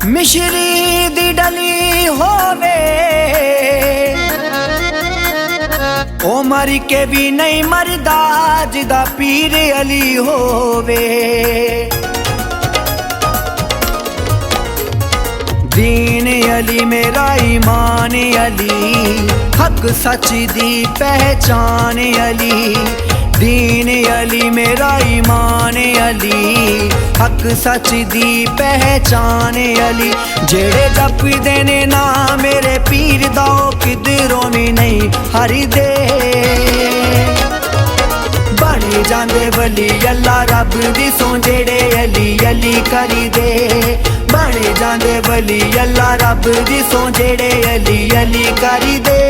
मिश्री दी डली होवे ओ मर के भी नहीं मरदा जिदा पीर अली होवे। दीन अली मेरा ईमान अली, हक सच दी पहचान अली। दीन अली मेरा ईमान अली, हक सच दी पहचान अली। जेड़े जपदे ने ना मेरे पीर दा किधरों भी नहीं हरिदे। बन जांदे वली अल्लाह रब दी सो जेड़े अली अली करी दे। बन जांदे वली अल्लाह रब दी सो जेड़े अली अली करी दे।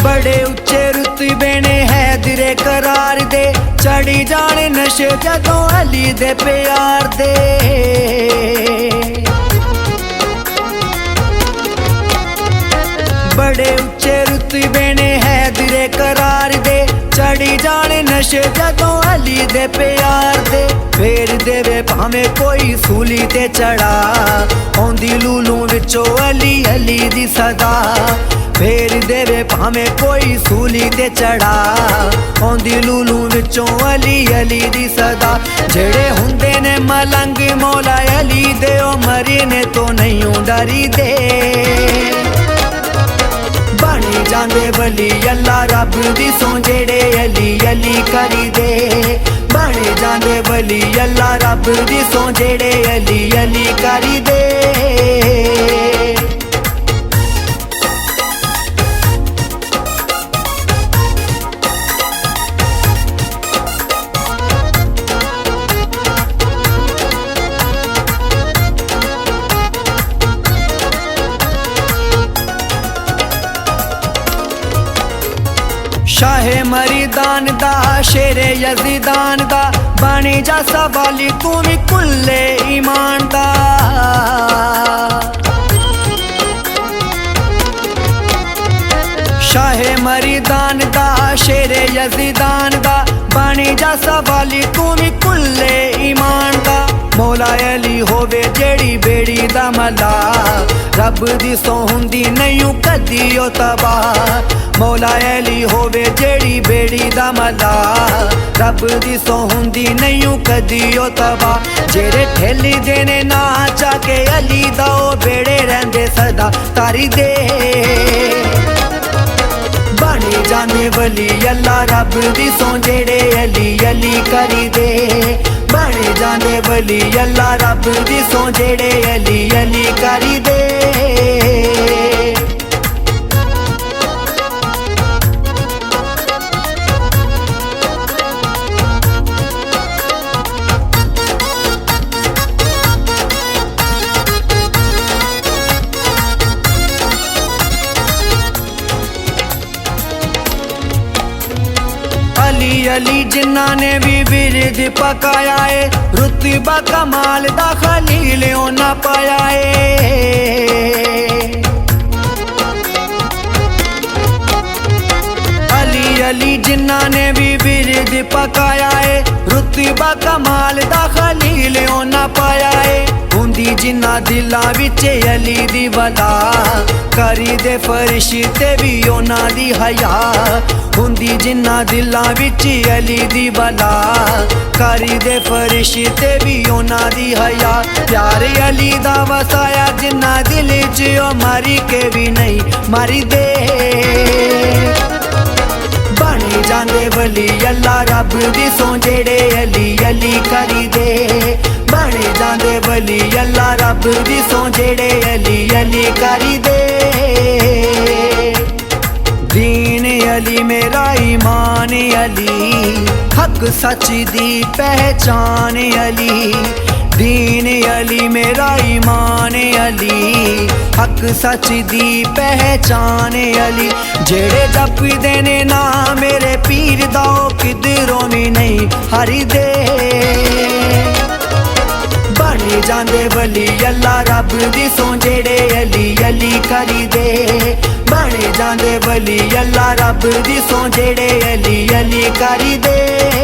बड़े उच्चे रुतबे ने हैदरे करार दे, चढ़ी जाने नशे जदों अली दे प्यार दे। बड़े उच्चे रुतबे ने हैदरे करार दे, चढ़ी जाने नशे जदों अली दे प्यार दे। फेर देवे भावें कोई सूली ते चढ़ा, औंदी लूलू विचों अली अली दी सदा। फेर देवे भावें कोई सूली ते चढ़ा, औंदी लूलू विचों अली अली दी सदा। जेड़े हुंदे ने मलंग मौला अली दे, ओ मरीने तो नहीं डरी दे। बनी जांदे वली अल्लाह रब दी सो जेड़े अली अली करी दे। बनी जांदे वली अल्लाह रब दी सो जेड़े अली अली करी दे। शाहे मरीदान दा शेरे यजीदान दा, बनी जा सवाली तू भी कुल्ले ईमान दा। शाहे मरीदान दा शेरे यजीदान दा, बनी जा सवाली तू भी कुल्ले ईमान दा। मौला अली होवे जेड़ी बेड़ी दा मला, रब दी सो हुंदी नहीं कदी ओ तबाह। मौला अली होवे जेड़ी बेड़ी दा मला, रब दी सो हुंदी नहीं कदी ओ तबाह। जेड़े ठेली देने ना चाके अली दा, ओ बेड़े रहंदे सदा तारी दे। बनी जाने वली अल्लाह रब दी सो जेड़े अली अली करी दे। बनी जाने वली अल्लाह रब दी सो जेड़े अली अली करी दे। अली अली जिन्ना ने भी विरद पकाया है, रुतबा कमाल दा खलील ना पाया है। अली अली जिन्ना ने भी विरद पकाया है, रुतबा कमाल दा खलील ना पाया है। हुंदी जिन्ना दिला विच अली दी वला, करी दे फरिश्ते भी ओना दी हया। हुंदी जिन्ना दिला विच अली दी वला, करी दे फरिश्ते भी ओना दी हया। प्यार अली दा वसाया जिन्ना दिल च, ओ मारी के भी नहीं मारी दे। बनी जांदे वली अल्लाह रब दी सो जेड़े अली अली करी दे। बनी जांदे वली अल्लाह रब दी सो जेड़े अली अली करी दे। दीन अली मेरा ईमान अली, हक सच दी पहचान अली। दीन अली मेरा ईमान अली, हक सच दी पहचान अली। जेड़े जपदे ने ना मेरे पीर दा किधरों भी नहीं हरिदे। बने जांदे वली अल्लाह रब दी सो जेड़े अली अली करी दे। बने जांदे वली अल्लाह रब दी सो जेड़े अली अली करी दे।